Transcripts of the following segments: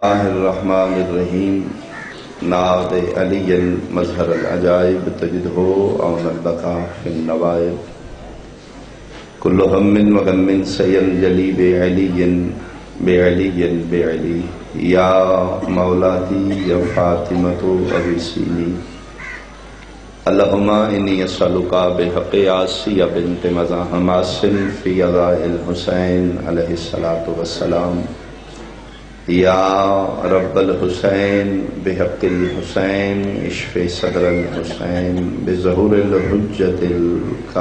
اللہ الرحمن الرحیم نعت علی مظہر العجائب تجدہ عون البقاء فی النوائب کل ہم و غم سینجلی بعلی یا مولاتی یا فاطمۃ ابیسینی اللہم انی اسألک بحق آسیہ بنت مزاحم عاصم فی عزاء الحسین علیہ الصلاۃ والسلام یا رب الحسین بحق الحسین اشف صدر الحسین بظہور الحجت القائم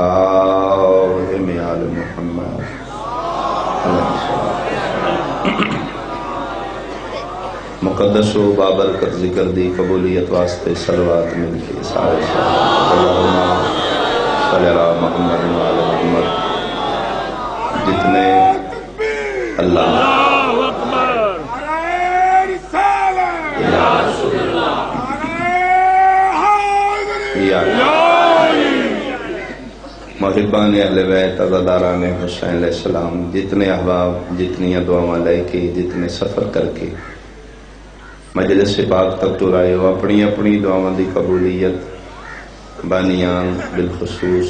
آل محمد مقدس و بابرکت ذکر دی قبولیت واسطے صلوات مل کے سارے اللہم صلی اللہ محمد و آل محمد جتنے اللہ محبان اہل بیت عزاداران حسین علیہ السلام جتنے احباب جتنی دعاواں لے کے جتنے سفر کر کے مجلس پاک تک تو آئے ہو اپنی اپنی دعاواں دی قبولیت بانیان بالخصوص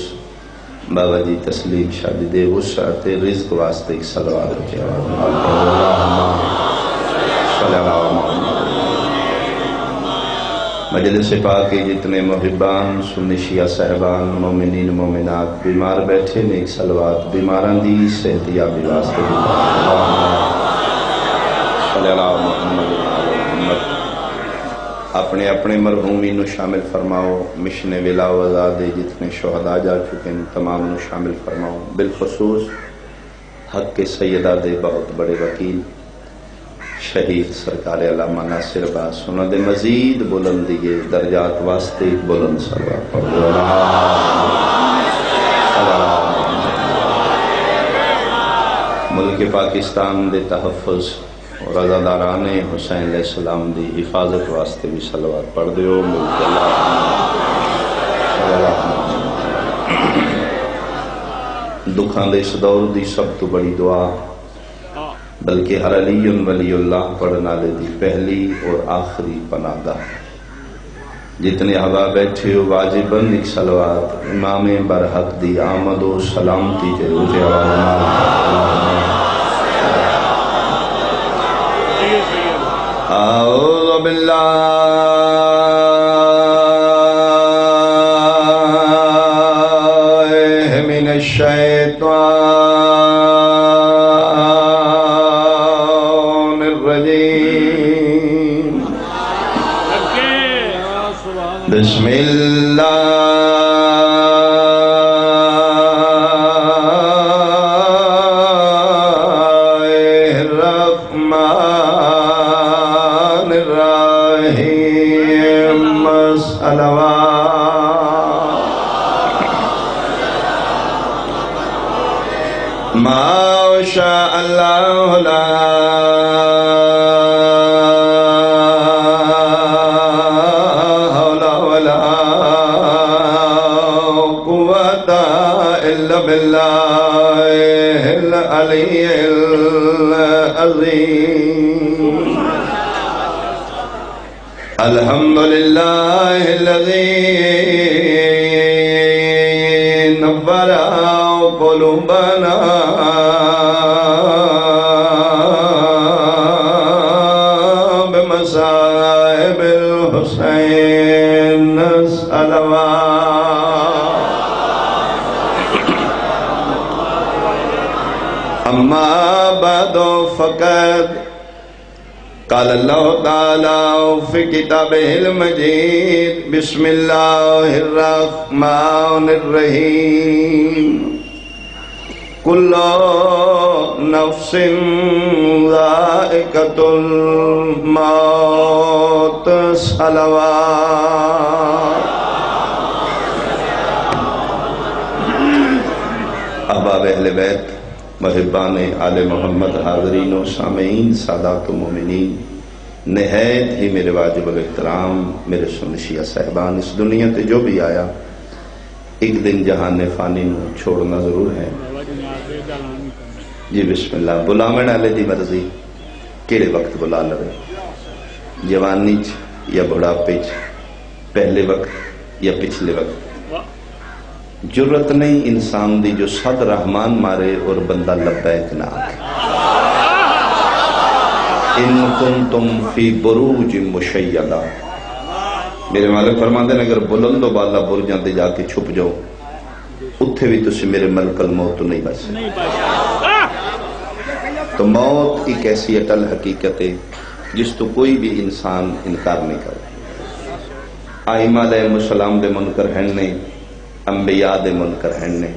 بابا جی تسلیم شادی دے وسعت رزق واسطے ایک صلوات ہو جائے صلی اللہ محمد مجلس پاک کے جتنے محبان سنی شیعہ صاحبان مومنین مومنات بیمار بیٹھے نے ایک صلوات بیماران دی صحت یابی واسطے صلی اللہ محمد اپنے اپنے مرحومین نو شامل فرماؤ مشن ولا وزادے جتنے شہداء جا چکے ہیں تمام نو شامل فرماؤ بالخصوص حق کے سیدہ دے بہت بڑے وکیل شہید سرکار علامہ ناصر عباس انہوں نے مزید بلندی درجات واسطے بلند صلوات پڑھو ملک پاکستان دے تحفظ اور عزاداران حسین علیہ السلام دی حفاظت واسطے بھی صلوات پڑھ دیو ملک اللہ دکھاں دے اس دور دی سب تو بڑی دعا بلکہ ہر علی ولی اللہ پڑھنا لے دی پہلی اور آخری پناہ گاہ جتنے احباب بیٹھے ہو واجباً ایک صلوات امام برحق دی آمد و سلامتی کے روزے اعوذ باللہ من الشیطان الرجیم بسم اللہ ما شاء اللہ لا حول ولا قوة الا باللہ العلی العظیم الحمدللہ الذی نور قلوبنا بمصائب الحسین صلوات اما بعد فقد قال اللہ تعالی فی کتابہ المجید بسم اللہ الرحمن الرحیم کل نفس ذائقۃ الموت صلوات احباب اہل بیت محبان آل محمد حاضرین و سامعین سادات و مومنین نہایت ہی میرے واجب الاحترام میرے سنشیہ صاحبان اس دنیا تے جو بھی آیا ایک دن جہان فانی نو چھوڑنا ضرور ہے جی بسم اللہ بلاویں والے دی مرضی کیڑے وقت بلا لے، جوانی چ یا بڑھاپے چ، پہلے وقت یا پچھلے وقت، جرت نہیں انسان دی جو صد رحمان مارے اور بندہ لبیک نہ آکے۔ ان کنتم فی بروج مشیدہ، میرے مالک فرماندے نے اگر بلند و بالا برجاں تے جا کے چھپ جاؤ، اتھے بھی تسی میرے ملک الموت تو نہیں بچ سکتے۔ تو موت ایک ایسی اٹل حقیقت ہے جس تو کوئی بھی انسان انکار نہیں کرے۔ آئمہ علیہ السلام دے منکر ہیں نے، انبیاء دے منکر ہیں نے،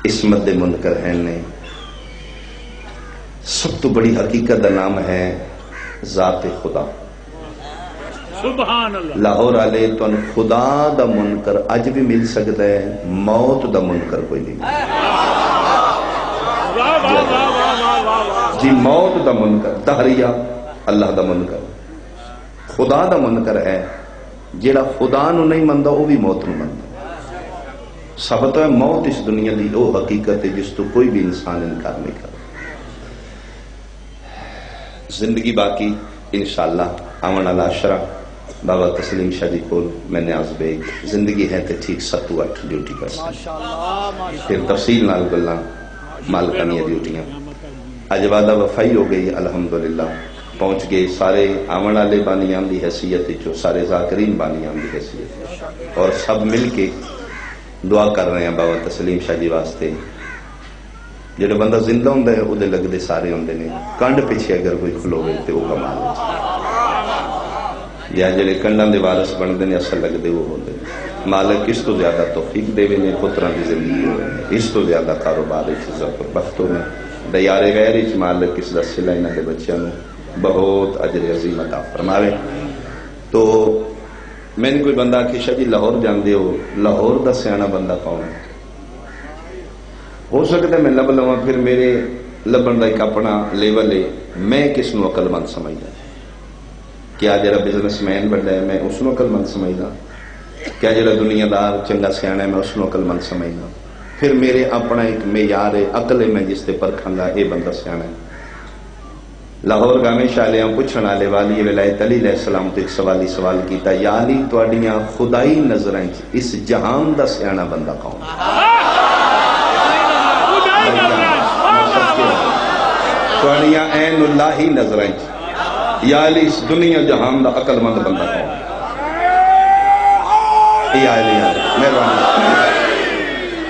عصمت دے منکر ہیں نے۔ سب تو بڑی حقیقت دا نام ہے ذات خدا۔ سبحان اللہ۔ لاہور والے تو خدا دا منکر اج بھی مل سکتا ہے، موت دا منکر کوئی نہیں۔ جی موت دا منکر دہریہ اللہ دا منکر، خدا دا منکر ہے جیڑا خدا نو نہیں مندا وہ بھی موت نو مندا۔ ثابت ہے موت اس دنیا دی وہ حقیقت ہے جس تو کوئی بھی انسان انکار نہیں کرتا۔ زندگی باقی انشاءاللہ آمن والا عشرہ بابا تسلیم شاہ جی کو میں نیاز بیگ زندگی ہے تے ٹھیک 7-8 ڈیوٹی کر سکتے، پھر تفصیل نال گلاں مالکانیہ ڈیوٹیاں۔ اج وعدہ وفائی ہو گئی الحمدللہ، پہنچ گئے سارے آمن والے بانیان دی حیثیت چو، سارے ذاکرین بانیان دی حیثیت، اور سب مل کے دعا کر رہے ہیں بابا تسلیم شاہ جی واسطے۔ جڑا بندہ زندہ ہوندا ہے او دے لگدے سارے ہوندے نے، کنڈ پیچھے اگر کوئی کھلوے تے وہ کمال ہے، یا جڑے کنڈاں دے وارث بندے نے اصل لگدے وہ ہوندے۔ مالک اس تو زیادہ توفیق دے نے، پتراں دی زندگی ہوئے اس تو زیادہ کاروبار عزت اور بختوں میں دیار غیر وچ مالک اس دا صلہ انہاں دے بچیاں نوں بہت اجر عظیم عطا فرماوے۔ تو میں نے کوئی بندہ آکھے شاہ جی لاہور جاندے ہو، لاہور دا سیاںا بندہ کون ہے؟ ہو سکتا ہے میں لب لواں، پھر میرے لبن دا ایک اپنا لیول ہے، میں کس نو عقل مند سمجھدا؟ کیا جڑا بزنس مین بڑا ہے میں اس نو عقل مند سمجھدا؟ کیا جڑا دنیا دار چنگا سیاںا ہے میں اس نو عقل مند سمجھدا؟ پھر میرے اپنا ایک معیار ہے، عقل ہے، میں جس تے پرکھاں گا اے بندہ سیاںا ہے۔ لاہور گانے شالیاں پوچھن والے والی ولایت علی علیہ السلام تو ایک سوال کیتا، یا علی تواڈیاں خدائی نظراں وچ اس جہان دا سیاںا بندہ کون؟ تواڈیاں عین اللہی نظراں وچ یا علی اس دنیا جہان دا عقل مند بندہ کون؟ یا علی مہربانی۔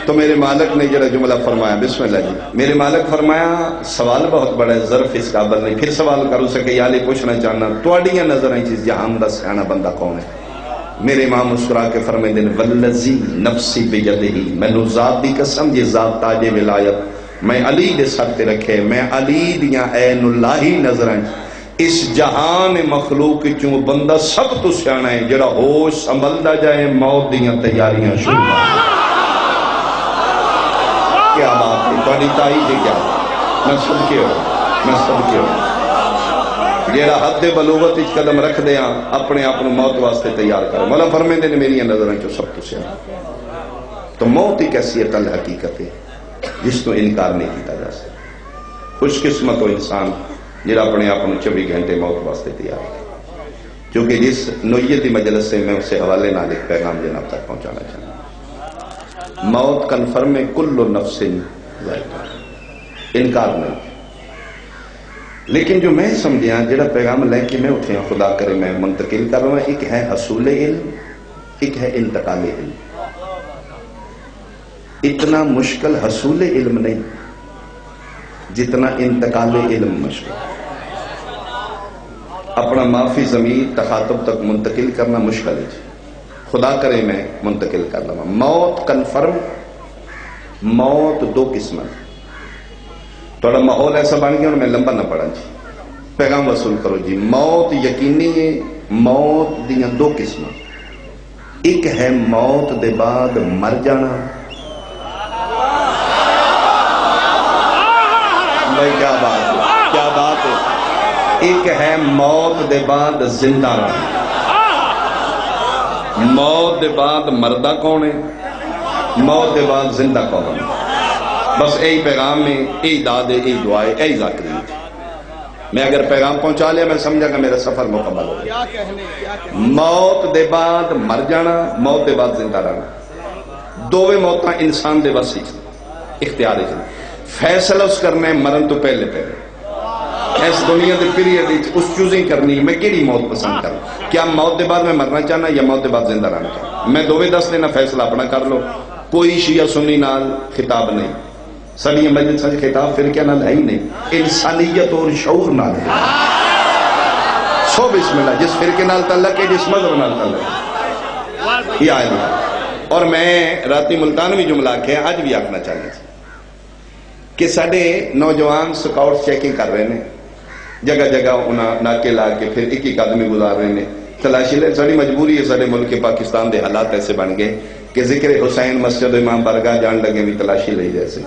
تو میرے مالک نے جڑا جملہ فرمایا، بسم اللہ جی، میرے مالک فرمایا سوال بہت بڑا ہے، ظرف اس قابل نہیں، پھر سوال کرو سکے یا علی پوچھنا چاہنا تواڈیاں نظراں وچ جہان دا سیاںا بندہ کون ہے؟ میرے امام مسکرا کے فرمائندے نے والذی نفسی بیدہ، مینوں ذات دی قسم یہ ذات تاج ولایت میں علی دے سر تے رکھے، میں علی دیاں عین اللہی نظراں اس جہان مخلوق چوں بندہ سب تو سیاںا ہے جڑا ہوش سنبھلدا جائے موت دیاں تیاریاں شروع۔ کیا بات ہے تواڈی تائید ہے، کیا میں سب کے ہو، میں سب کے ہو جیڑا حد بلوغت وچ قدم رکھ دیاں اپنے آپ کو موت واسطے تیار کر۔ مولا فرمیندے نے میری نظراں چوں سب تو سیاںا۔ تو موت ایک ایسی اٹل حقیقت ہے جس تو انکار نہیں کیتا جا سکتا۔ خوش قسمت ہو انسان جڑا اپنے آپ کو 24 گھنٹے موت واسطے تیار ہے۔ کیونکہ جس نوعیتی مجلس سے میں اسے حوالے نال ایک پیغام جناب تک پہنچانا چاہتا ہوں۔ موت کنفرم ہے، کل نفس ذائقہ، انکار نہیں۔ لیکن جو میں سمجھیا جڑا پیغام لے کے میں اٹھیا خدا کرے میں منتقل کر رہا ہوں، ایک ہے حصول علم، ایک ہے انتقال علم۔ اتنا مشکل حصول علم نہیں جتنا انتقال علم مشکل۔ اپنا معافی ضمیر تخاطب تک منتقل کرنا مشکل ہے، خدا کرے میں منتقل کر لوں۔ موت کنفرم، موت دو قسمت۔ تھوڑا ماحول ایسا بن گیا میں لمبا نہ پڑا جی، پیغام وصول کرو جی۔ موت یقینی ہے، موت دیاں دو قسمت، ایک ہے موت دے بعد مر جانا، کیا بات ہے، کیا بات ہے، ایک ہے موت دے بعد زندہ رہنا۔ موت دے بعد مردہ کون ہے، موت دے بعد زندہ کون ہے؟ بس یہی پیغام میں، یہی داد ہے، یہی دعا ہے، یہی ذاکری ہے۔ میں اگر پیغام پہنچا لیا میں سمجھا کہ میرا سفر مکمل ہو گیا. موت دے بعد مر جانا، موت دے بعد زندہ رہنا، دوویں موتاں انسان دے بس اختیار ہے. فیصلہ اس کرنا ہے مرن تو پہلے اس دنیا دے پیریڈ اس چوزنگ کرنی میں کیڑی موت پسند کروں. کیا موت دے بعد میں مرنا چاہنا یا موت دے بعد زندہ رہنا چاہنا؟ میں دوویں دس دینا، فیصلہ اپنا کر لو. کوئی شیعہ سنی نال خطاب نہیں، ساری مجلس سے خطاب فرقہ نال ہے ہی نہیں، انسانیت اور شعور نال ہے. سو بسم اللہ، جس فرقے نال تعلق ہے، جس مذہب نال تعلق ہے، یہ آئے. اور میں راتی ملتان بھی جملہ آکھے آج بھی آکھنا چاہیے کہ ساڑے نوجوان سکاؤٹ چیکنگ کر رہے ہیں، جگہ جگہ انہاں ناکے لا کے پھر ایک ایک آدمی گزار رہے ہیں تلاشی لے. ساری مجبوری ہے، سارے ملک پاکستان دے حالات ایسے بن گئے کہ ذکر حسین مسجد امام برگاہ جان لگے بھی تلاشی لے جیسے.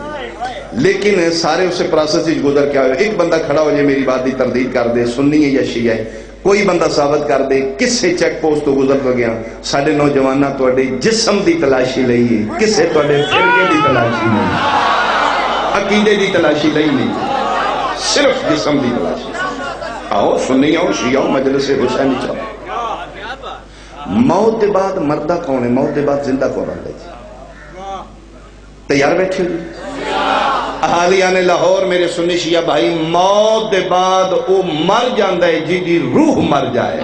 لیکن سارے اسے پروسیس ہی گزر کے آئے. ایک بندہ کھڑا ہو جائے میری بات دی تردید کر دے، سنی ہے یا شیعہ ہے، کوئی بندہ ثابت کر دے کسے چیک پوسٹ تو گزر گیا. ساڑے نوجوانہ توڑے جسم دی تلاشی لئیے، کسے توڑے فرقے دی تلاشی نہیں، عقیدے دی تلاشی لئی نہیں، صرف جسم دی تلاشی. آؤ سنی آؤ شیعہ آؤ مجلس حسینی چاہو. موت دے بعد مردہ کون ہے؟ موت دے بعد زندہ کون رہتا ہے؟ تیار بیٹھے ہوئے اہالیان لاہور میرے سنی شیعہ بھائی، موت دے بعد او مر جاندہ ہے جی دی روح مر جائے.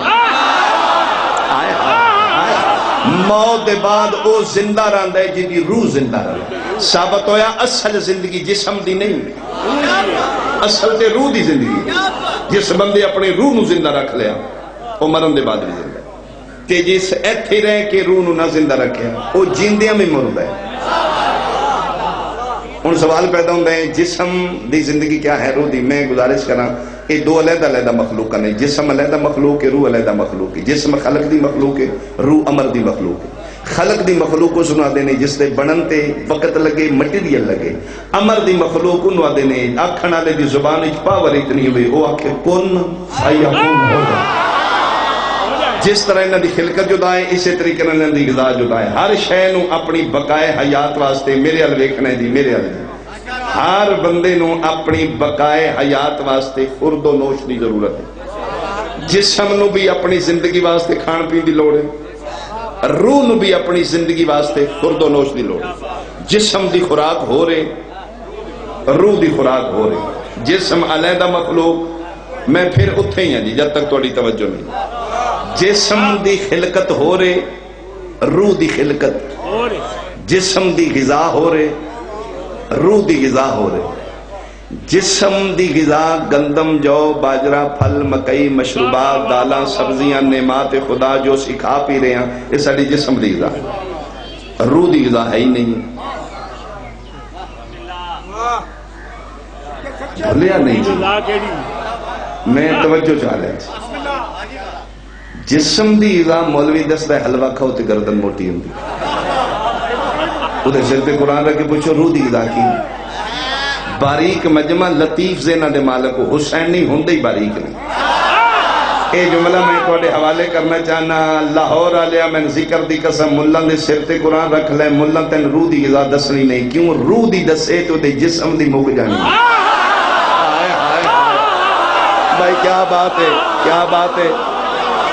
موت دے بعد او زندہ رہندہ ہے جی دی روح زندہ رہندہ ہے. ثابت ہویا اصل زندگی جسم دی نہیں، اصل تے روح دی زندگی. جس بندے اپنے روح نو زندہ رکھ لیا وہ مرن دے بعد بھی زندہ ہے. کہ جس ایتھے رہ کے روح نو نہ زندہ رکھے وہ جیندیاں میں مرد ہے. ان سوال پیدا ہوتا ہے جسم دی زندگی کیا ہے، روح دی. میں گزارش کرنا یہ دو علیحدہ علیحدہ مخلوق نہیں. جسم علیحدہ مخلوق ہے، روح علیحدہ مخلوق ہے. جسم خلق دی مخلوق ہے، روح امر دی مخلوق ہے. خلق دی مخلوق کو سنا دینے جس دے بنن تے وقت لگے مٹیریل لگے. امر دی مخلوق کو نوا دینے آکھنا لے دی زبان اچ پاور اتنی ہوئے وہ آکھے کن فیکون ہوگا. جس طرح انہاں دی خلقت جدا ہے اسی طریقے انہاں دی غذا جدا ہے. ہر شے نو اپنی بقائے حیات واسطے میرے ال ویکھنا دی میرے ال. ہر بندے نو اپنی بقائے حیات واسطے خورد و نوش دی ضرورت ہے. جسم نو بھی اپنی زندگی واسطے کھان پین دی لوڑ ہے، روح نو بھی اپنی زندگی واسطے خورد و نوش دی لوڑ ہے. جسم دی خوراک ہو رہے، روح دی خوراک ہو رہے. جسم علیحدہ مخلوق میں پھر اتھے ہی ہیں جی جب تک توڑی توجہ نہیں. جسم دی خلقت ہو رہے، روح دی خلقت، جسم دی غذا ہو رہے، روح دی غذا ہو رہے. جسم دی غذا گندم جو باجرہ پھل مکئی مشروبات دالاں سبزیاں نعمات خدا جو سکھا پی رہے ہیں یہ ساری جسم دی غذا. روح دی غذا ہے ہی نہیں. بھولیا نہیں جی میں توجہ چاہ رہا ہوں. جسم دی غذا مولوی دستا ہے حلوہ کھاؤ تے گردن موٹی ہوندی. ادھر سر پہ قرآن رکھ کے پوچھو روح دی غذا کی. باریک مجمع لطیف زینہ دے مالک حسین نہیں ہوندے ہی باریک نہیں. اے جملہ میں توڑے حوالے کرنا چاہنا لاہور آلیا میں ذکر دی قسم ملہ دے سر تے قرآن رکھ لے ملہ تین روح دی غذا دسنی نہیں. کیوں روح دی دسے تو دے جسم دی مک جانی. بھائی کیا بات ہے، کیا بات ہے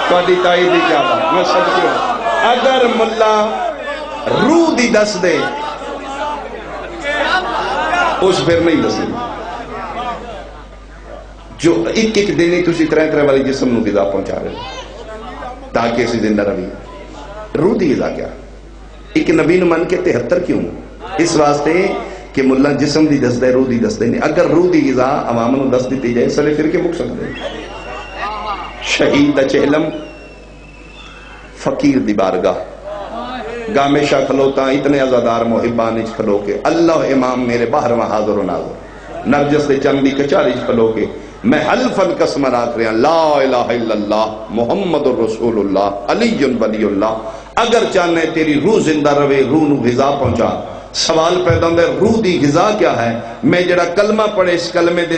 توڑی تائی دی کیا بات. میں سب کیوں اگر ملہ روح دی دس دے اس پھر نہیں دسیں جو ایک ایک دن ہی تسی طرح والی جسم نو غذا پہنچا رہے تاکہ اسی زندہ روی. روح دی غذا کیا؟ ایک نبی نو من کے 73 کیوں؟ اس واسطے کہ ملہ جسم دی دس دے روح دی دس دے نہیں. اگر روح دی غذا عوام نو دس دیتی جائے سلے پھر کے مک سکتے. شہید دا چہلم فقیر دی بارگاہ گامیشہ کھلوتا اتنے عزادار محبان اچ کھلو کے اللہ امام میرے باہر و حاضر و ناظر نرجس دے چندی کچاری اچ کھلو کے میں حلفاً قسم راکھ رہا لا الہ الا اللہ محمد رسول اللہ علی ولی اللہ. اگر چاہنے تیری روح زندہ روے روح نو غذا پہنچا. سوال پیدا ہوتا ہے روح دی غذا کیا ہے؟ میں جڑا کلمہ پڑھے اس کلمے دے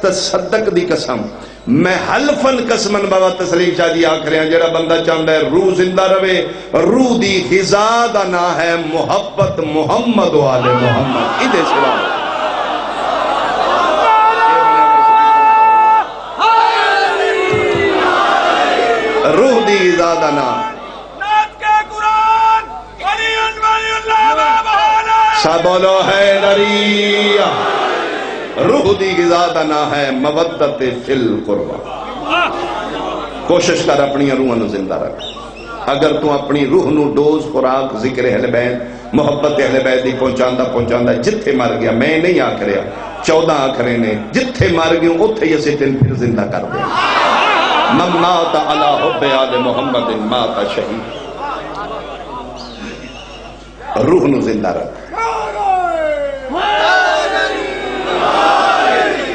تصدق دی قسم میں حلفاً قسمن بابا تسلیم شاہ دی آکھ رہے ہیں جڑا بندہ چاہتا ہے روح زندہ روے روح دی غذا دا نا ہے محبت محمد و آل محمد. ادھے سلام روح دی غذا دا نام سب بولو حیدری، روح دی غذا دا نام ہے مودت فی القربہ۔ کوشش کر اپنی روح نو زندہ رکھ۔ اگر تو اپنی روح نو ڈوز خوراک ذکر اہل بیت محبت اہل بیت دی پہنچاندہ جتھے مر گیا، میں نہیں آکھ رہا 14 آخرے نے جتھے مر گیا اتھے یہ دن پھر زندہ کر دے۔ من مات علی حب آل محمد مات شہید۔ روح نو زندہ رکھ۔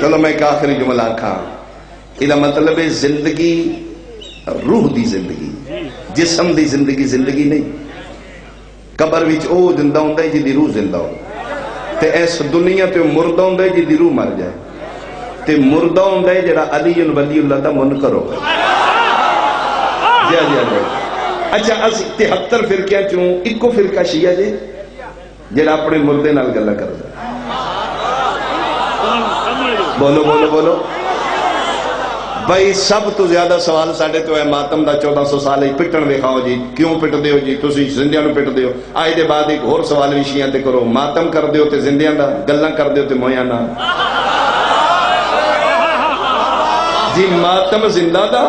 چلو میں ایک آخری جملہ کھا، یہ مطلب ہے زندگی روح دی زندگی، جسم دی زندگی زندگی نہیں۔ قبر وچ او زندہ ہوندا ہے جی دی روح زندہ ہو، تے اس دنیا تے مردہ ہوندا ہے جی دی روح مر جائے، تے مردہ ہوندا ہے جڑا علی ولی اللہ دا منکر ہو گئے۔ جی اچھا اسی 73 فرقیاں چوں ایکو فرقہ شیعہ جی جڑا اپنے مردے نال گلا کردا۔ بولو بولو بولو بھائی، سب تو زیادہ سوال ساڑھے تو ہے ماتم دا 1400 سال ہی پٹن دکھاؤ جی، کیوں پٹ دیو جی تسی زندیاں نو پٹ دیو۔ آج دے بعد ایک اور سوال بھی شیعہ تے کرو، ماتم کر دیو تے زندیاں دا، گلاں کر دیو تے مویاں نہ جی، ماتم زندہ دا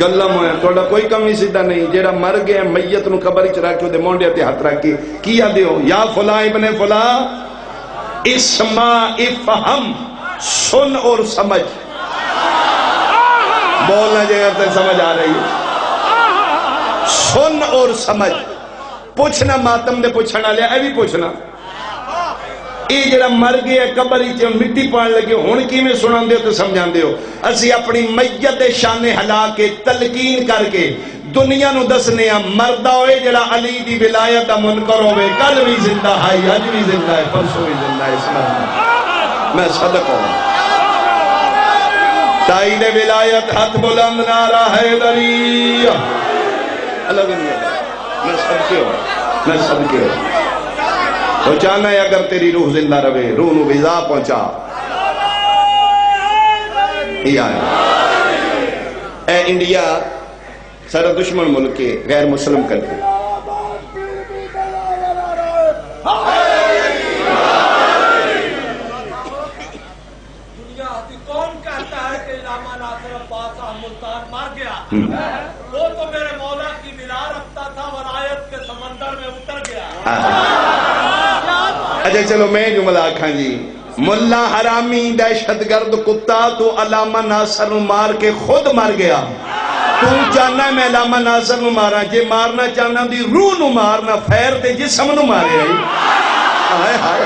گلاں مویاں، تھوڑا کوئی کمی سیدھا نہیں۔ جیڑا مر گیا میت نو قبر وچ رکھ کے مونڈے تے ہاتھ رکھ کے کیا دیو، یا فلاں ابن فلاں اسمع افہم، سن اور سمجھ۔ بولنا جگہ تے سمجھ آ رہی ہے، سن اور سمجھ۔ پوچھنا ماتم دے پوچھنا لیا، اے بھی پوچھنا اے جڑا مر گیا قبر وچ مٹی پان لگے ہن کیویں سناندے ہو تے سمجھاندے ہو؟ اسی اپنی میت دے شان ہلا کے تلقین کر کے دنیا نو دسنے ہاں، مردہ ہوئے جڑا علی دی ولایت دا منکر ہوئے، کل بھی زندہ ہے، اج بھی زندہ ہے، پرسوں بھی زندہ ہے۔ اسلام میں صدق ہوں، تائید ولایت ہاتھ بلند نعرہ حیدری۔ اللہ دنیا میں صدقے ہوں، میں صدقے ہوں۔ پہنچانا ہے اگر تیری روح زندہ رہے، روح نو غذا پہنچا۔ یہ آئے اے انڈیا سارا دشمن ملک کے غیر مسلم کنٹری، وہ تو میرے مولا کی ملا رکھتا تھا، ولایت کے سمندر میں اتر گیا۔ اچھا چلو میں جملہ آکھاں جی، ملا حرامی دہشت گرد کتا تو علامہ ناصر نو مار کے خود مر گیا۔ تو چاہنا ہے میں علامہ ناصر نو مارا، جے مارنا چاہنا دی روح نو مارنا، فیر تے جسم نو مارے آئی۔ ہائے ہائے،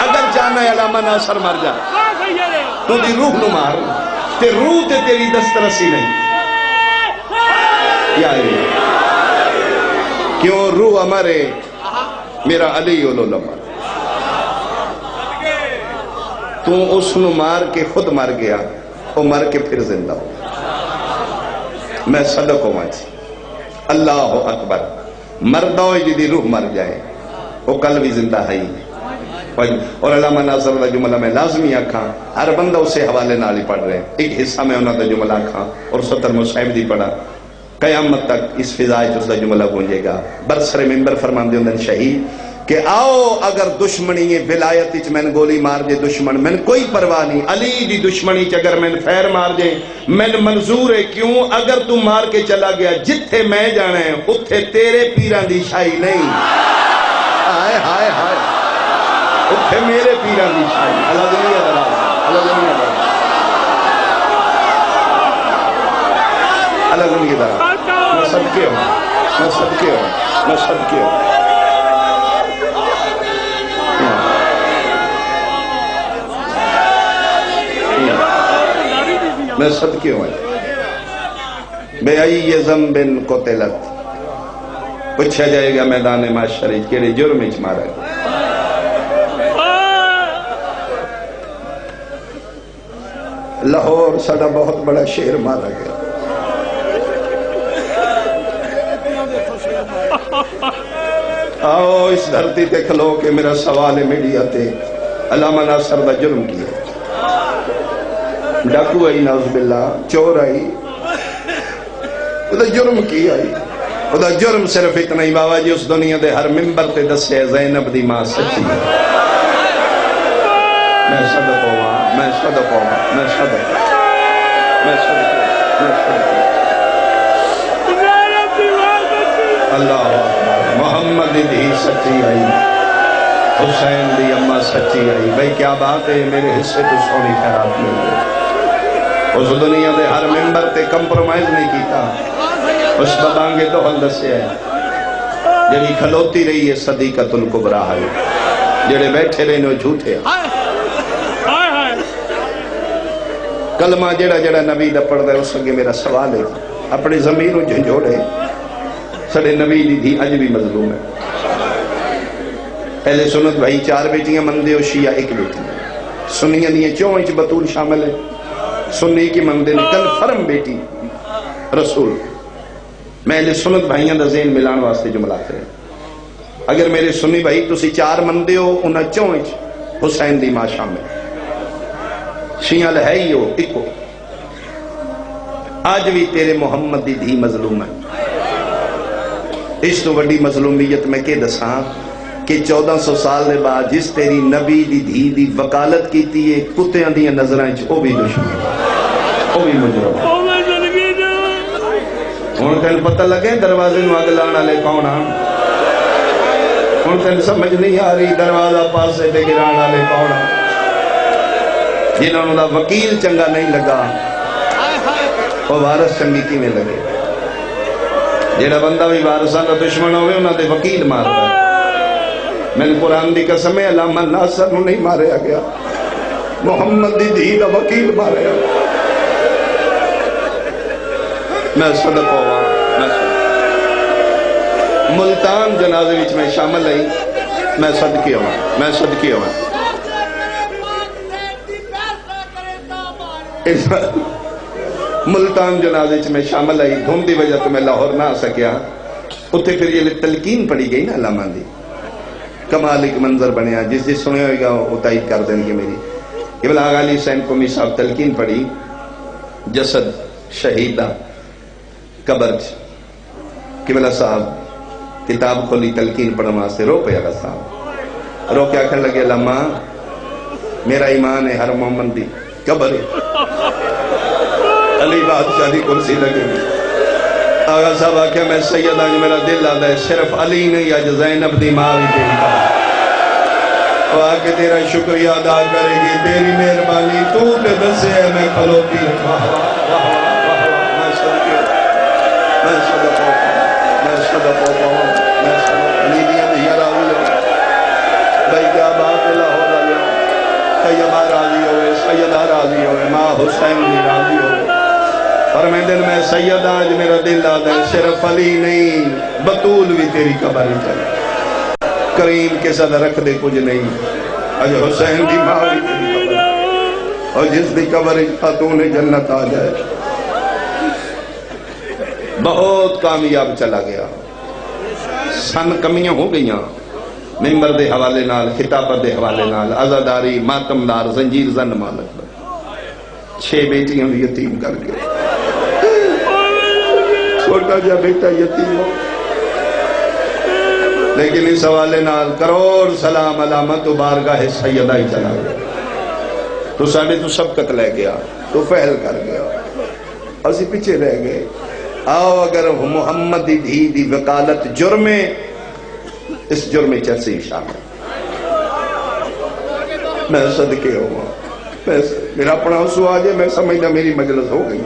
اگر چاہنا ہے علامہ ناصر مر جا تو دی روح نو مار، تے روح تے تیری دسترسی نہیں۔ یا کیوں روح ہمارے میرا علی علماء، تو اس نو مار کے خود مر گیا، وہ مر کے پھر زندہ ہو۔ میں صدق ہوں آج، اللہ اکبر۔ مردہ ہوئی جدی روح مر جائے وہ کل بھی زندہ ہے۔ اور علامہ ناصر دا جملہ میں لازمی آکھاں، ہر بندہ اسے حوالے نال ہی پڑھ رہے ہیں، ایک حصہ میں انہوں دا جملہ آکھاں اور 70 مصحف دی پڑھا، قیامت تک اس فضائے اس دا جملہ گونجے گا۔ برسر ممبر فرماندے ہوندے شہید کہ آؤ اگر دشمنی ولایت وچ میں گولی مار دے دشمن، میں کوئی پرواہ نہیں، علی دی دشمنی چ اگر میں فیر مار دے میں منظور ہے، کیوں اگر تو مار کے چلا گیا جتھے میں جانا ہے اتھے تیرے پیران دی شاہی نہیں۔ ہائے ہائے ہائے، اتھے میرے پیران دی شاہی۔ اللہ دنیا دراز، اللہ دنیا دراز، اللہ دنیا دراز۔ میں صدقے ہوں، میں صدقے ہوں، میں صدقے ہوں۔ میں صدقے ہوں بے ای ذنب قتلت، پوچھا جائے گا میدان محشر کیڑے جرم وچ مارا گیا۔ لاہور ساڈا بہت بڑا شہر مارا گیا، آؤ اس دھرتی تے کھلو کے میرا سوال ہے میڈیا تے، علامہ ناصر دا جرم کیا، ڈاکو آئی نعوذ باللہ، چور آئی، وہ جرم کی آئی، وہ جرم صرف اتنا ہی بابا جی اس دنیا دے ہر ممبر تے دسے زینب دی ماں سچی ہے۔ میں صدق ہوا، میں صدق ہوا، میں صدق ہوا، میں صدق ہوا، میں صدق ہوا۔ اللہ اکبر، محمد دی سچی آئی، حسین دی اماں سچی آئی۔ بھئی کیا بات ہے، میرے حصے تو سونی خیرات مل گئے۔ اس دنیا دے ہر ممبر تے کمپرومائز نہیں کیتا، اس بابانگے تو حل دسے ہے جنہی کھلوتی رہی ہے صدیقت الکبریٰ ہے، جڑے بیٹھے رہے نو جھوٹے ہیں۔ کلمہ جڑا جڑا نبی دا پڑھ دے اس سنگے میرا سوال ہے، اپنی ضمیروں جھنجھوڑے سڑے نبی دی دھی اج بھی مظلوم ہے۔ اہل سنت بھائی 4 بیٹیاں مندے ہو، شیعہ 1 بیٹی، سنیاں دیئے 4 انچ بطول شامل ہے، سنی کی مندے نے کنفرم بیٹی رسول۔ میں اہل سنت بھائیاں دا ذہن ملان واسطے جملہ کریں، اگر میرے سنی بھائی تسی 4 مندے ہو انہاں 4 انچ حسین دی ماں شامل، شیعہ لہے ہی ہو اکو، آج بھی تیرے محمد دی دھی مظلوم ہے۔ اس تو وڈی مظلومیت میں کہ دساں کہ 1400 سال دے بعد جس تیری نبی دی دھی دی وکالت کیتی ہے کتیاں دیاں نظریں او بھی دشمن، او بھی مجرم۔ ہن تین پتہ لگے دروازے نو اگ لانے والے کون ہیں؟ ہن تین سمجھ نہیں آ رہی دروازہ پاسے تے گرانے والے کون ہیں؟ جنہوں دا وکیل چنگا نہیں لگا وہ وارث چنگی کیویں لگے؟ جیڑا بندہ بھی وارثاں دا دشمن ہوئے انہاں دے وکیل مار رہا ہے۔ میں قرآن دی قسم ہے علامہ ناصر نو نہیں ماریا گیا، محمد دی دھی دا وکیل ماریا۔ میں صدق ہوا، میں ملتان جنازے وچ میں شامل آئی، میں صدقے ہوا، میں صدقے ہوا۔ ملتان جنازے وچ میں شامل آئی، دھوم دی وجہ تو میں لاہور نہ آ سکیا، اتھے پھر یہ تلقین پڑھی گئی نا علامہ دی، کمال ایک منظر بنیا، جس جس سنے ہوئے گا وہ تائید کر دیں گے میری۔ قبلہ آغا علی حسین قمی صاحب تلقین پڑھی، جسد شہیدہ قبر قبلہ صاحب کتاب کھولی تلقین پڑھنے واسطے، رو پہ آگا صاحب رو کے آکھن لگے علامہ میرا ایمان ہے ہر محمد دی قبر ہے، علی بادشاہ دی کرسی لگے گی۔ آغا صاحب آکھیا میں سید آج میرا دل آدھا ہے صرف علی نہیں آج زینب دی ماں بھی تیری کا، وہ آکے تیرا شکریہ ادا کرے گی، تیری مہربانی تو پہ دسے ہے میں کھلوتی ہے۔ میں صدق ہوتا ہوں، میں صدق ہوتا ہوں، میں صدق نیدیاں دیا راضی ہوں بھائی کیا بات ہے لاہور آلیا طیبہ راضی ہوئے، سیدہ راضی ہوئے، ماں حسین بھی راضی ہوئے۔ اور میں دن میں سید آج میرا دل آدھا ہے صرف علی نہیں بطول بھی تیری قبر چلے، کریم کے صدر رکھ دے کچھ نہیں، آج حسین دی ماں بھی تیری قبر، اور جس دی قبر خاتون جنت آ جائے۔ بہت کامیاب چلا گیا، سن کمیاں ہو گئیاں، ممبر دے حوالے نال، خطابت دے حوالے نال، عزاداری، ماتمدار، زنجیر زن مالک، 6 بیٹیاں بھی یتیم کر گئے، چھوٹا جا بیٹا یتیم ہو، لیکن اس حوالے نال کروڑ سلام علامت و بارگاہ سیدہ ہی چلا گیا۔ تو ساڑھے تو سبقت لے گیا، تو فعل کر گیا، اسی پیچھے رہ گئے۔ آؤ اگر محمد دی دھی دی وکالت جرم ہے، اس جرم چرسی شامل، میں صدقے ہوا، میرا اپنا حصو آجے میں سمجھنا میری مجلس ہو گئی،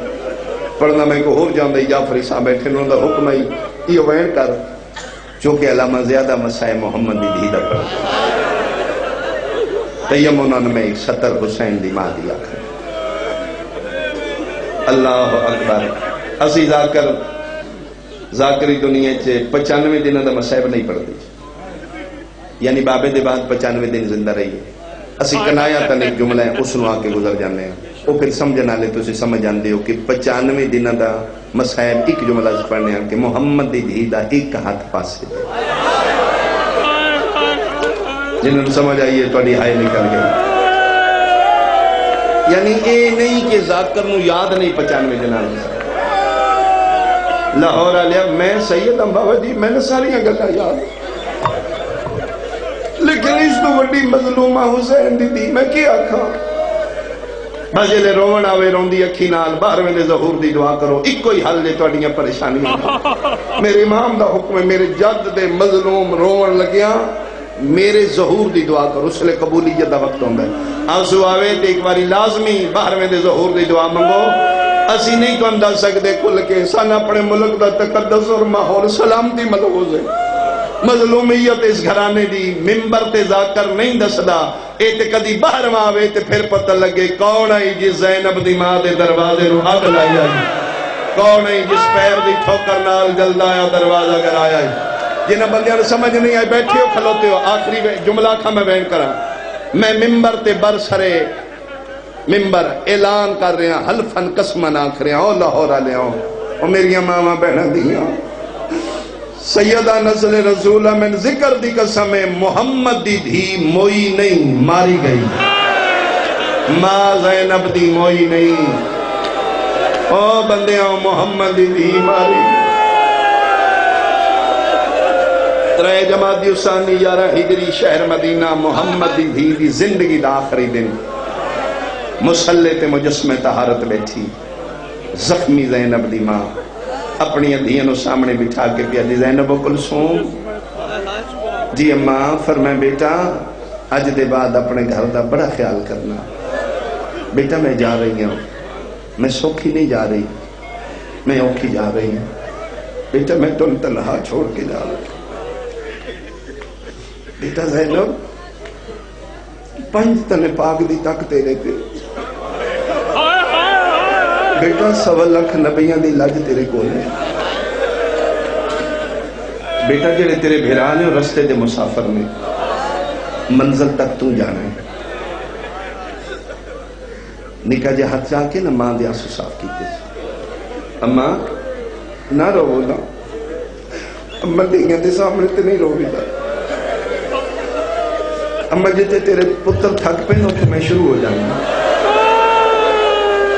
پڑھنا میں کو ہو جاندے جعفری صاحب بیٹھے انہوں دا حکم ہے یہ وین کر، چونکہ علامہ زیادہ مسائے محمد دی دھی دا پڑھ تیم انہوں میں 70 حسین دی ماں دیا کر۔ اللہ اکبر۔ اسی ذاکری دنیا چے 95 دنوں دا مسائب نہیں پڑھ دی، یعنی بابے دے بعد 95 دن زندہ رہی ہے۔ اسی کنایا تن ایک جملہ ہے اس نو آکے گزر جانے ہیں، وہ پھر سمجھنا لے تو اسی سمجھ جاندے ہو کہ 95 دنوں دا مسائب ایک جملہ سے پڑھنے ہیں کہ محمد دی دھی دا ایک ہاتھ پاسے دے، جنہوں نے سمجھ آئیے تو اڈی ہائے نکل گئی۔ یعنی اے نہیں کہ ذاکر نو یاد نہیں 95 دنوں لاہور آلیا میں سید ہوں بابا جی میں نے ساریاں گلاں یاد لیکن اس تو بڑی مظلومہ حسین دی دی میں کیا آکھاں بس جلے روون آوے روندی اکھی نال 12ویں ظہور دی دعا کرو ایک کوئی حل لے تواڈیاں پریشانیاں میرے امام دا حکم ہے میرے جد دے مظلوم روون لگیاں میرے ظہور دی دعا کرو اس لئے قبولیت دا وقت ہوندہ ہے آنسو آوے تے ایک باری لازمی 12ویں ظہور دی دعا منگو اسی نہیں کون دل سکتے کل کے سن اپنے ملک دا تقدس اور ماحول سلامتی ملحوظ ہے مظلومیت اس گھرانے دی ممبر تے ذاکر نہیں دسدا اے تے کدی باہر آوے تے پھر پتہ لگے کون آئی جس زینب دی ماں دے دروازے رو آگ لائی آئی کون آئی جس پیر دی ٹھوکر نال جلد آیا دروازہ گر آیا ہے جنہیں بندیاں سمجھ نہیں آئی بیٹھے ہو کھلوتے ہو آخری جملہ کھا میں بین کرا میں ممبر تے برسرے ممبر اعلان کر رہے ہیں حلفن قسمن آکھ رہے ہیں او لاہور آلے ہوں او میری ماما بہنہ دیاں سیدہ نسل رسولہ میں ذکر دی قسم محمد دی دھی موئی نہیں ماری گئی ماں زینب دی موئی نہیں او بندیاں محمد دی دھی ماری ترے جمادی اسانی 11 ہجری شہر مدینہ محمد دی دھی دی زندگی دا آخری دن مسلح تے مجسمہ طہارت بیٹھی زخمی زینب دی ماں اپنی ادھیانوں سامنے بٹھا کے پیا دی زینب و کلثوم جی اماں فرمائیں بیٹا آج دے بعد اپنے گھر دا بڑا خیال کرنا بیٹا میں جا رہی ہوں میں سوکھی نہیں جا رہی میں اوکھی جا رہی ہوں بیٹا میں تم تنہا چھوڑ کے جا رہی ہوں بیٹا زینب 5 تن پاک دی تک تیرے پہ بیٹا 1.25 لاکھ نبیاں دی لج تیرے کول ہے بیٹا جڑے تیرے بھیرانے اور رستے دے مسافر میں منزل تک تو جانا ہے نکاح جے ہاتھ جا کے نہ ماں دے آنسو صاف کیتے اماں نہ رو نا اماں دیگاں دے سامنے تے نہیں رو بھی دا اماں جتے تیرے پتر تھک پہ نو تو میں شروع ہو جانا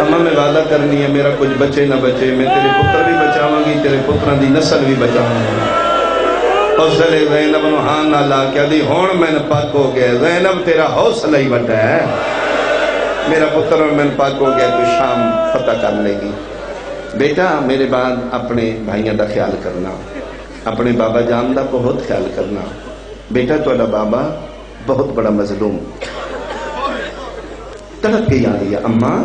اماں میں وعدہ کرنی ہے میرا کچھ بچے نہ بچے میں تیرے پتر بھی بچاواں گی تیرے پتران دی نسل بھی بچاواں گی حوصلے زینب نو ہاں نہ لا کیا دی ہون میں نے پاک ہو گیا زینب تیرا حوصلہ ہی بٹا ہے میرا پتر میں نے پاک ہو گیا تو شام فتح کر لے گی بیٹا میرے بعد اپنے بھائیاں دا خیال کرنا اپنے بابا جان دا بہت خیال کرنا بیٹا توڑا بابا بہت بڑا مظلوم تڑپ کے یاد ہے اماں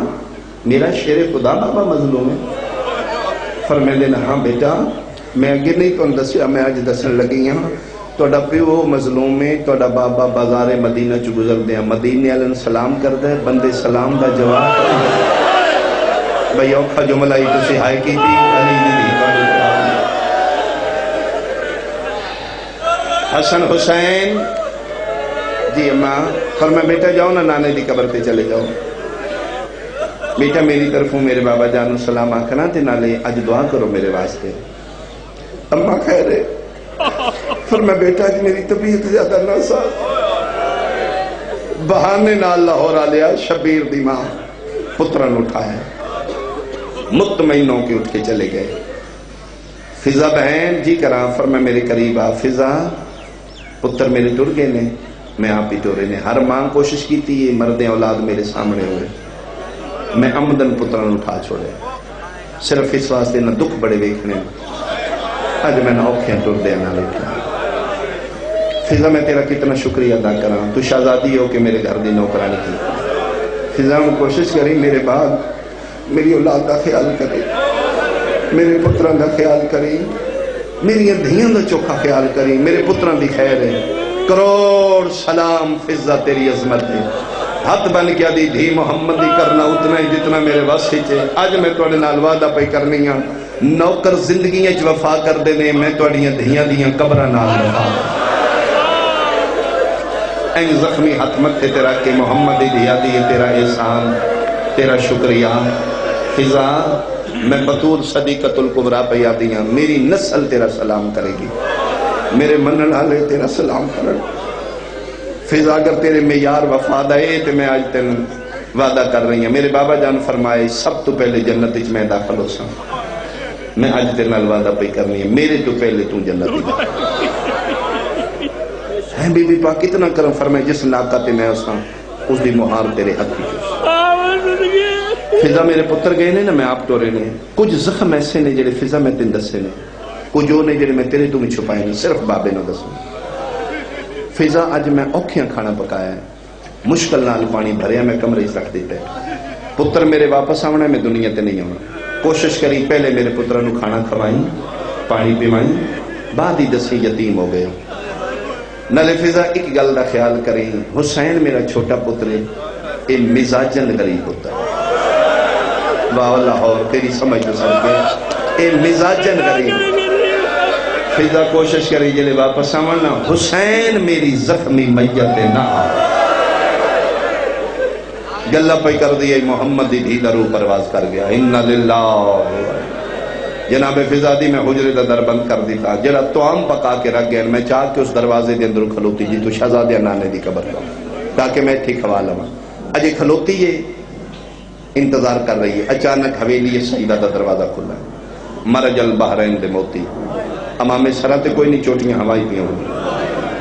میرا شیر خدا بابا مظلوم ہے فرمائے دینا ہاں بیٹا میں اگر نہیں تو دسیا میں آج دسن لگی ہوں توڑا پیو مظلوم ہے توڑا بابا بازار مدینہ چو گزر دیا مدینہ علیہ سلام کر دے بندے سلام دا جواب بھئی اوکھا جملہ ہی تو سہائی کی تھی علی دی حسن حسین جی اماں فرمائے بیٹا جاؤ نا نانے دی قبر پہ چلے جاؤ بیٹا میری طرفوں میرے بابا جانو سلام آکھنا تے نالے آج دعا کرو میرے واسطے اماں خیر ہے فرمائے بیٹا آج میری طبیعت زیادہ نہ ساتھ بہانے نال لاہور آلیا شبیر دی ماں پتران اٹھایا مطمئنوں کے اٹھ کے چلے گئے فضا بہن جی کرام فرمائے میرے قریب آ فضا پتر میرے ٹر گئے نے میں آپ ہی ٹورے نے ہر ماں کوشش کی تھی یہ مردیں اولاد میرے سامنے ہوئے میں عمدن پتران اٹھا چھوڑے صرف اس واسطے نہ دکھ بڑے ویکھنے آج میں نہ اوکھیں ٹر دیا نہ لکھا فضا میں تیرا کتنا شکریہ ادا کرا تو شہزادی ہو کہ میرے گھر دی نوکرانی کی فضا میں کوشش کری میرے بعد میری اولاد کا خیال کرے میرے پتران کا خیال کری میری دھیاں دا چوکھا خیال کری میرے پتران دی خیر ہے کروڑ سلام فضا تیری عظمت ہے ہاتھ بن کیا دی دھی محمد دی کرنا اتنا ہی جتنا میرے واسطے چھے آج میں توڑے نال وعدہ پہ کرنی ہوں نوکر زندگیاں چ وفا کر دینے میں توڑیاں دھیاں دیاں قبرہ نال وفا این زخمی ہاتھ مکھے تیرا کہ محمد دی دھیا دی تیرا احسان تیرا شکریہ فضا میں بطور صدیقت القبرہ پہ یادیاں میری نسل تیرا سلام کرے گی میرے منن آلے تیرا سلام کرن فضا اگر تیرے معیار وفاد ہے تو میں آج تین وعدہ کر رہی ہیں میرے بابا جان فرمائے سب تو پہلے جنت میں داخل ہو سا میں اج تیرے نال وعدہ پہ کرنی ہے میرے تو پہلے تو جنت دی ہے بی بی پاک کتنا کرم فرمائے جس ناکہ تے میں اساں اس دی مہار تیرے ہاتھ کی فضا میرے پتر گئے نے نا میں آپ ٹورے نے کچھ زخم ایسے نے جڑے فضا میں تین دسے نے کچھ جو نے جڑے میں تیرے تو میں چھپائے نے صرف بابے نہ دسوں فضا اج میں اوکھیاں کھانا پکایا ہے مشکل نال پانی بھریا میں کمرے رکھ دیتا ہے پتر میرے واپس آنا میں دنیا تے نہیں آنا کوشش کری پہلے میرے پتروں نو کھانا کھوائیں پانی پیوائیں بعد ہی دسی یتیم ہو گئے نالے فضا ایک گل دا خیال کریں حسین میرا چھوٹا پتر ہے یہ مزاجن غریب ہوتا ہے واہ لاہور تیری سمجھ تو سب کے یہ مزاجن غریب فضا کوشش کری جلے واپس آنا حسین میری زخمی میت نہ گلہ پہ کر دیا محمد دی درو پرواز کر گیا انہا للہ جناب فضا دی میں حجرے دا در بند کر دیتا جڑا توام پکا کے رکھ گیا میں چاہ کے اس دروازے دے اندر کھلوتی جی تو شہزادیہ نانے دی قبر کا تاکہ میں ٹھیک حوالہ ہوں اجے کھلوتی یہ انتظار کر رہی ہے اچانک حویلی سیدہ دا دروازہ کھلا ہے مرج البحرین دے موتی امام سراتے کوئی نہیں چوٹیاں ہوائی پیوں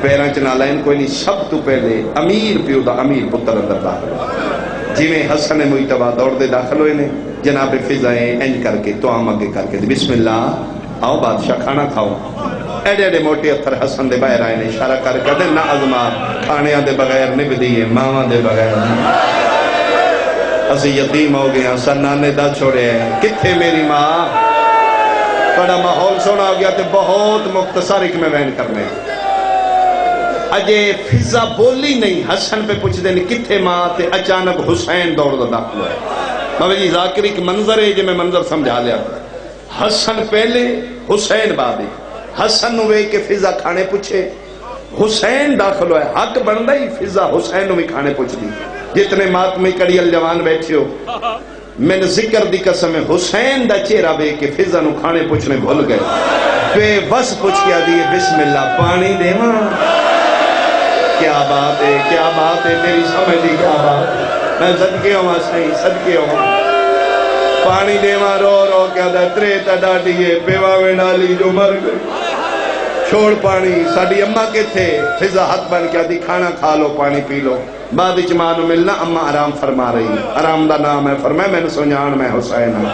پیران چنالین کوئی نہیں سب تو پہلے امیر پیو دا امیر پتر اندر داخل جی میں حسن مجتبہ دوڑ دے داخل ہوئے نے جناب فضائیں انج کر کے تو آم اگے کر کے بسم اللہ آؤ بادشاہ کھانا کھاؤ ایڈے ایڈے موٹے اتھر حسن دے باہر آئے نے اشارہ کر کے دے نا عظمہ کھانیاں دے بغیر نب دیئے ماما دے بغیر اسی یتیم ہو گیا سنانے دا چھوڑے ہیں کتھے میری ماں بڑا ماحول سونا ہو گیا تے بہت مختصر ایک میں وین کرنے اجے فضا بولی نہیں حسن پہ پوچھ دینے کتھے ماں تے اچانک حسین دوڑ دا داخل ہوئے بابا جی ذاکر ایک منظر ہے جو میں منظر سمجھا لیا حسن پہلے حسین بعدی حسن نوے کے فضا کھانے پوچھے حسین داخل ہوئے حق بندہ ہی فضا حسین نوے کھانے پوچھ دی جتنے ماتمی کڑیل جوان بیٹھے ہو میں نے ذکر دی قسم حسین دا چہرہ بے کے فضا نو کھانے پوچھنے بھول گئے بے بس پوچھ کیا دیئے بسم اللہ پانی دے ماں کیا بات ہے تیری سمجھ دی کیا بات میں صدقے ہوں صحیح صدقے ہوں پانی دے ماں رو رو کیا دا تریتا ڈاٹیے پیوا میں ڈالی جو مر گئی چھوڑ پانی ساڑی اممہ کے تھے فضا حد بن کیا دی کھانا کھا لو پانی پی لو بعد اجمانو ملنا اممہ آرام فرما رہی آرام دا نام ہے فرمائے میں نے سنجان میں حسین ہوں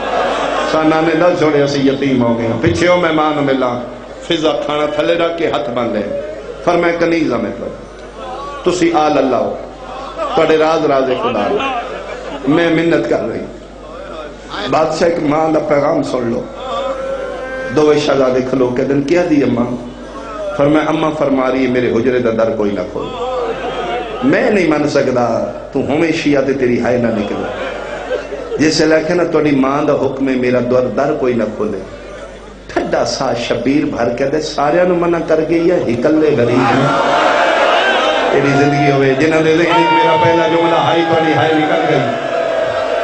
سانا نے دا چھوڑے اسی یتیم ہو گیا پچھے ہو میں مانو ملا فضا کھانا تھلے رکھ کے ہاتھ بن لے فرمائے کنیزہ میں تسی آل اللہ ہو توڑے راز خدا میں منت کر رہی بادشاہ ایک ماں دا پیغام سن لو دو شہزادے کھلو کے دن کیا دی اماں فرمائے اماں فرما رہی ہے میرے حجرے دا در کوئی نہ کھول میں نہیں مان سکتا تو ہمیشہ تے تیری ہائے نہ نکلے جیسے لیکھے نا توڑی ماں دا حکم ہے میرا در کوئی نہ کھولے ٹھڈا سا شبیر بھر کے دے سارے انو منع کر گئی ہے ہکلے غریب ہیں تیری زندگی ہوئے جنہاں دے ذہنی میرا پہلا جملہ ہائی توڑی ہائی نکل گئی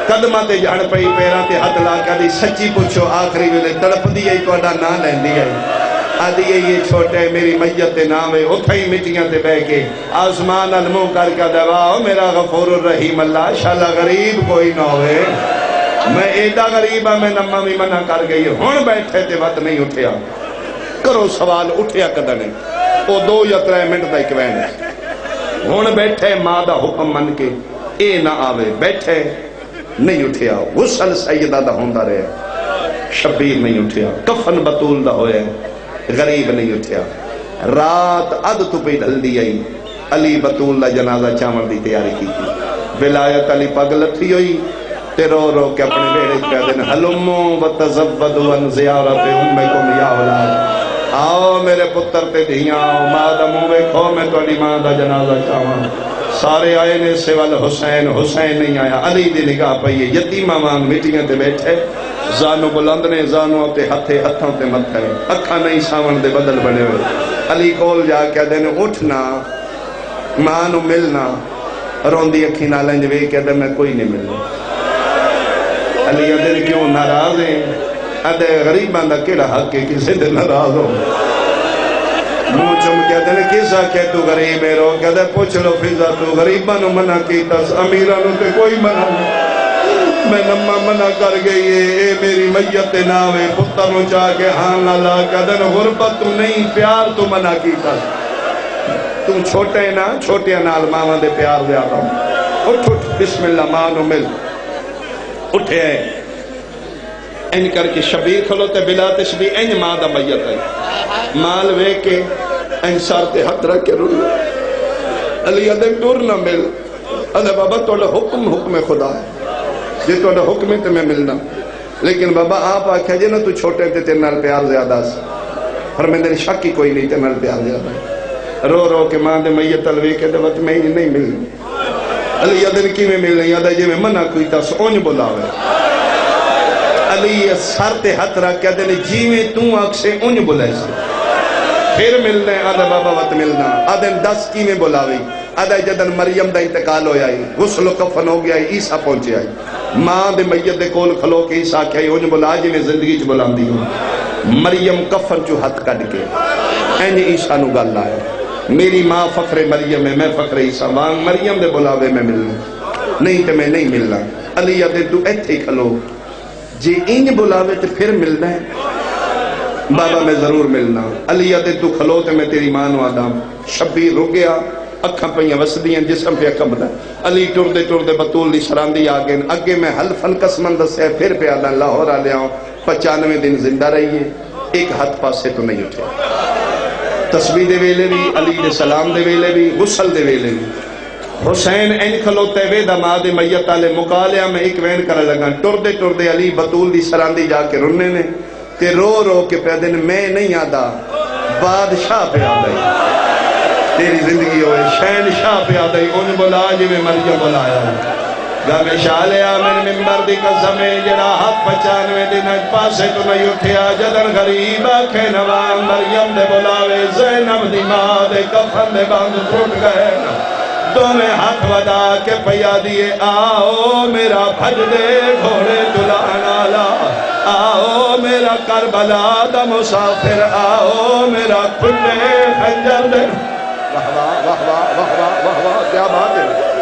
قدمہ تے جان پئی پیران تے ہاتھ لا کے دی سچی پوچھو آخری ویلے تڑپ دی ہے توڑا نہ لین دی ہے آدھی یہ چھوٹے میری میت نام ہے اتھائی مٹیاں تے بے کے آسمان المو کر کا دواؤ میرا غفور الرحیم اللہ شاءاللہ غریب کوئی نہ ہوئے میں ایڈا غریبہ میں نمہ بھی منع کر گئی ہون بیٹھے تے وقت نہیں اٹھیا کرو سوال اٹھیا کدنے وہ 2 یا 3 منٹ دا ایک وین ہے ہون بیٹھے ماں دا حکم من کے اے نہ آوے بیٹھے نہیں اٹھیا غسل سیدہ دا ہوندہ رہے شبیر نہیں اٹھیا کفن بطول دا ہوئے غریب نہیں اٹھیا رات عد تو پہ ڈھل دی آئی علی بطول دا جنازہ چامر دی تیاری کی تھی ولایت علی پگلت تھی ہوئی تے رو رو کے اپنے بیڑے کہہ دینا حلمو وتزودو ان زیارت امکم یا اولاد آؤ میرے پتر تے دھیاں آؤ ماں دا موے کھو میں تو علی ماں دا جنازہ چامر سارے آئے نے سوال حسین حسین نہیں آیا علی دی نگاہ پئیے یتیمہ مان مٹیاں تے بیٹھے زانو بلند نے زانو تے ہتھے ہتھوں تے متھے اکھا نہیں ساون دے بدل بنے ہوئے علی کول جا کے دینے اٹھنا ماں نو ملنا روندی اکھی نہ لنج وے کہ میں کوئی نہیں ملنا علی ادھر کیوں ناراض ہیں ادھے غریبان دا کیڑا حق ہے کسی دے ناراض ہو منہ چم کے دن کیسا کہ تو غریب ہے رو کہ دے پوچھ لو فضا تو غریبانو منع کیتا امیرانو تے کوئی منع نہیں میں نمہ منع کر گئی اے میری میت ناوے پتر نو چاہ کے ہاں نہ لا کدن غربت تو نہیں پیار تو منع کی کر تم چھوٹے نا چھوٹے نال ماما دے پیار دے آتا ہوں اٹھ اٹھ بسم اللہ ماں نو مل اٹھے این کر کے شبیر کھلوتے بلا تشبیح این ماں دا میت ہے مال وے کے این سار تے ہاتھ رکھ کے رول علی ادھے ٹور نہ مل ادھے بابا توڑا حکم خدا ہے جی توڑا حکم ہے تو میں ملنا لیکن بابا آپ آکھا جی نا تو چھوٹے تے تیرے نال پیار زیادہ سے پر میں نے شک کی کوئی نہیں تیرے نال پیار زیادہ رو رو کے ماں دے میت الوے کے دے وقت میں ہی نہیں ملنا علی ادھے کی میں ملنا یادہ جی میں منع کوئی تا سونج بلاوے علی سر تے ہاتھ رکھ کے دے جی میں تو آنکھ سے اونج بلائے سے پھر ملنا ہے آدھا بابا وقت ملنا آدھا 10 کی میں بلاوی آدھا جدن مریم دا انتقال ہویا ہی غسل و کفن ہو گیا ہی عیسیٰ پہنچے آئی ماں دے میت دے کول کھلو کے عیسیٰ کیا ہی اونج بلا جی میں زندگی چ بلان دی ہوں مریم کفن چو ہاتھ کٹ کے این عیسیٰ نو گل آئے میری ماں فخر مریم ہے میں فخر عیسیٰ وان مریم دے بلاوے میں ملنا نہیں تے میں نہیں ملنا علی ادھے تو ایتھے کھلو جی انج بلاوے تے پھر ملنا ہے بابا میں ضرور ملنا علی ادھے تو کھلو تے میں تیری ماں نو آدم شبیر رک گیا اکھاں پہیاں وسدیاں جسم پہ اکھاں بدا علی ٹر دے بطول دی سراندی آگئے اگے میں حلفن قسمن دسے پھر پہ آدھا لاہور آ لیا ہوں 95 دن زندہ رہیے ایک ہاتھ پاسے تو نہیں اٹھے تسبیح دے ویلے بھی علی دے سلام دے ویلے بھی غسل دے ویلے بھی حسین این کھلوتے وے دماد میت آلے مقالعہ میں ایک وین کر لگا ٹر دے علی بطول دی سراندی جا کے رننے نے تے رو رو کے پیدن میں نہیں آدھا بادشاہ پہ آدھائی تیری زندگی ہوئے شہنشاہ پہ آدھائی ان بلا جی میں مریم بلایا گا میں شالیا میں ممبر دی قسمیں جڑا حق 95 دن پاسے تو نہیں اٹھیا جدن غریب آکھے نوان مریم دے بلاوے زینب دی ماں دے کفن دے باندھ ٹوٹ گئے تو میں ہاتھ ودا کے پیا دیے آؤ میرا بھج دے گھوڑے دلان آلا آؤ میرا کربلا دا مسافر آؤ میرا کھلے خنجر دے واہ واہ واہ واہ واہ واہ واہ واہ کیا بات ہے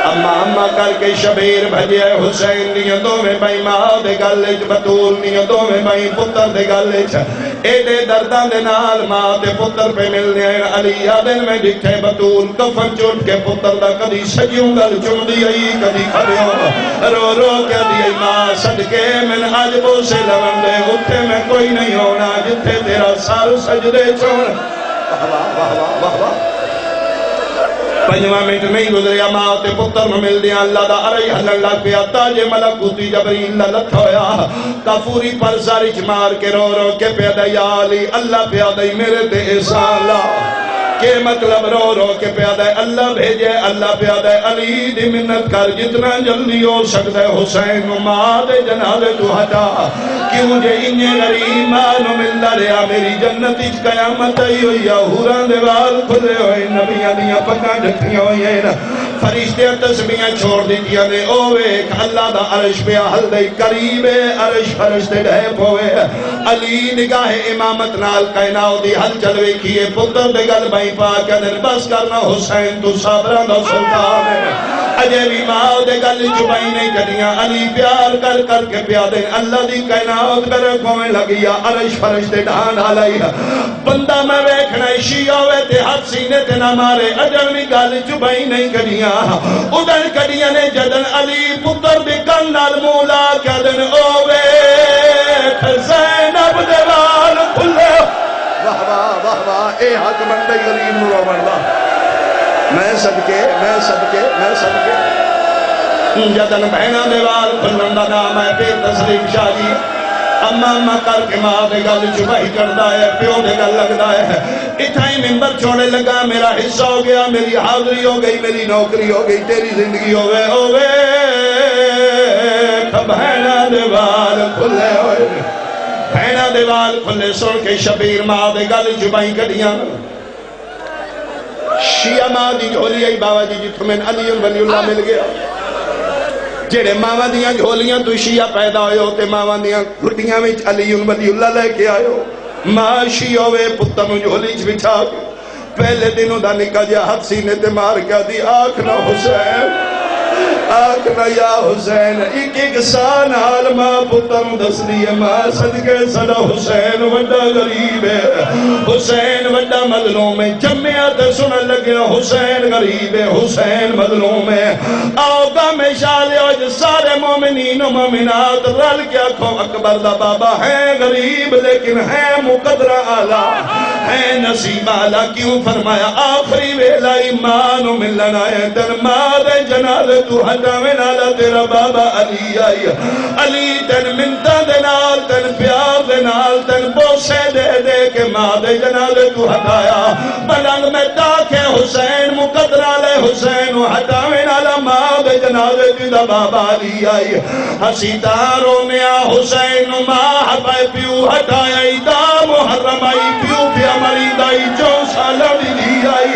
اماں کر کے شبیر بھجے حسین نیاں دو میں بھائی ماں دے گلے چ بطول نیاں دو میں بھائی پتر دے گلے چ اے دے دردان دے نال ماں دے پتر پہ ملنے ہیں علی آدن میں دکھے بطول کفن چوٹ کے پتر دا کدی سجیوں گل چون دی آئی کدی کھڑیوں رو رو کے دی ماں صدقے من عجبوں سے لون دے اٹھے میں کوئی نہیں ہونا جتھے تیرا سار سجدے چھوڑ واہ واہ واہ واہ واہ 5 منٹ نہیں گزریا ماں تے پتر میں مل دیا اللہ دا عرئی حلن لگ پیا تاج ملکوتی جبریل للت ہویا کافوری پر سارچ مار کے رو رو کے پیدا یا علی اللہ پیدا میرے تے احسان لا کہ مطلب رو رو کے پیدا اللہ بھیجے اللہ پیدا علی دی منت کر جتنا جلدی ہو سکتا ہے حسین ماں دے جنازے تو ہٹا کیوں جے انہیں غریب مانو ملدہ رہا میری جنت اچ قیامت آئی ہوئی حوران دے وال کھلے ہوئے نبیاں دیاں پکاں ڈھکیاں ہوئی ہیں فرشتیاں تسبیاں چھوڑ دیتیاں نے اوے اللہ دا عرش پہ حل دے قریب عرش فرشتے ڈھیپ ہوئے علی نگاہ امامت نال کائناو دی حل چلوے کیے پتر دے گل بھائی پاک اندر بس کرنا حسین تو صابران دا سلطان ہے اجے بھی ماں دے گل چبائی نہیں کریاں علی پیار کر کر کے پیادے اللہ دی کائنات پر کوئیں لگیا عرش فرشتے ڈھان آلائی بندہ میں ویکھنا شیعہ ہوئے تے ہاتھ سینے تے نہ مارے اجل بھی گل چبائی نہیں کریاں ادھر کریاں نے جدن علی پتر دے کنال مولا کدن اوے زینب دے وال کھلے واہ واہ واہ واہ اے حق مندی غریب نورو بڑھا میں صدقے جدن بہنہ دیوال کھلن دا نام ہے پیر تسلیم شاہ جی اماں کر کے ماں دے گل چبائی کردہ ہے پیو دے گل لگدہ ہے اتھائی ممبر چھوڑے لگا میرا حصہ ہو گیا میری حاضری ہو گئی میری نوکری ہو گئی تیری زندگی ہو گئے اوے بہنہ دیوال کھلے ہوئے بہنہ دیوال کھلے سن کے شبیر ماں دے گل چبائی کردیاں شیعہ ماں دی جھولی آئی بابا جی جتوں میں علی ولی اللہ مل گیا جڑے ماں دیاں جھولیاں تو شیعہ پیدا ہوئے ہوتے ماں دیاں گھٹیاں میں علی ولی اللہ لے کے آئے ہو ماں شیعہ ہوئے پتہ میں جھولی بچھا کے پہلے دنوں دا نکا جا حد سینے تے مار کیا دی آنکھ نہ حسین آکھنا یا حسین ایک ایک سال حال ماں پتر دس دیئے ماں صدقے صدا حسین وڈا غریب ہے حسین وڈا مظلوم ہے جمعیت سنن لگے حسین غریب ہے حسین مظلوم ہے آؤ گا میں شالے آج سارے مومنین و مومنات رل کے آنکھوں اکبر دا بابا ہے غریب لیکن ہے مقدرہ آلہ ہے نصیب آلہ کیوں فرمایا آخری ویلہ ایمان و ملن آئے تن ماد جنال تو ہٹاوے نالا تیرا بابا علی آئی علی تن منتا دنال تن پیار دنال تن بوسے دے دے کہ ماد جنال تو ہٹایا بلند میں تاکہ حسین مقدرہ لے حسین و ہٹاوے نالا ماد جنال تیرا بابا علی آئی ہسی داروں میں حسین ماں ہٹائے پیو ہٹایا دا محرم آئی پیو پیا مریدائی جو سالہ دی آئی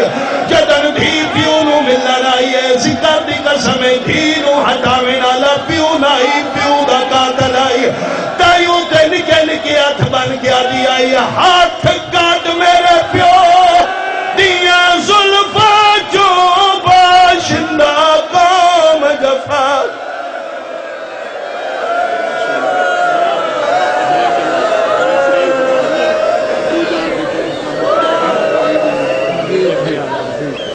جدن بھی پیو نو ملن آئی ہے ذکر دی قسم بھی نو ہٹاوے نالا پیو نائی پیو دا قاتل آئی تائیوں تے نکل کے ہاتھ بن کے آدھی آئی ہاتھ کاٹ میرے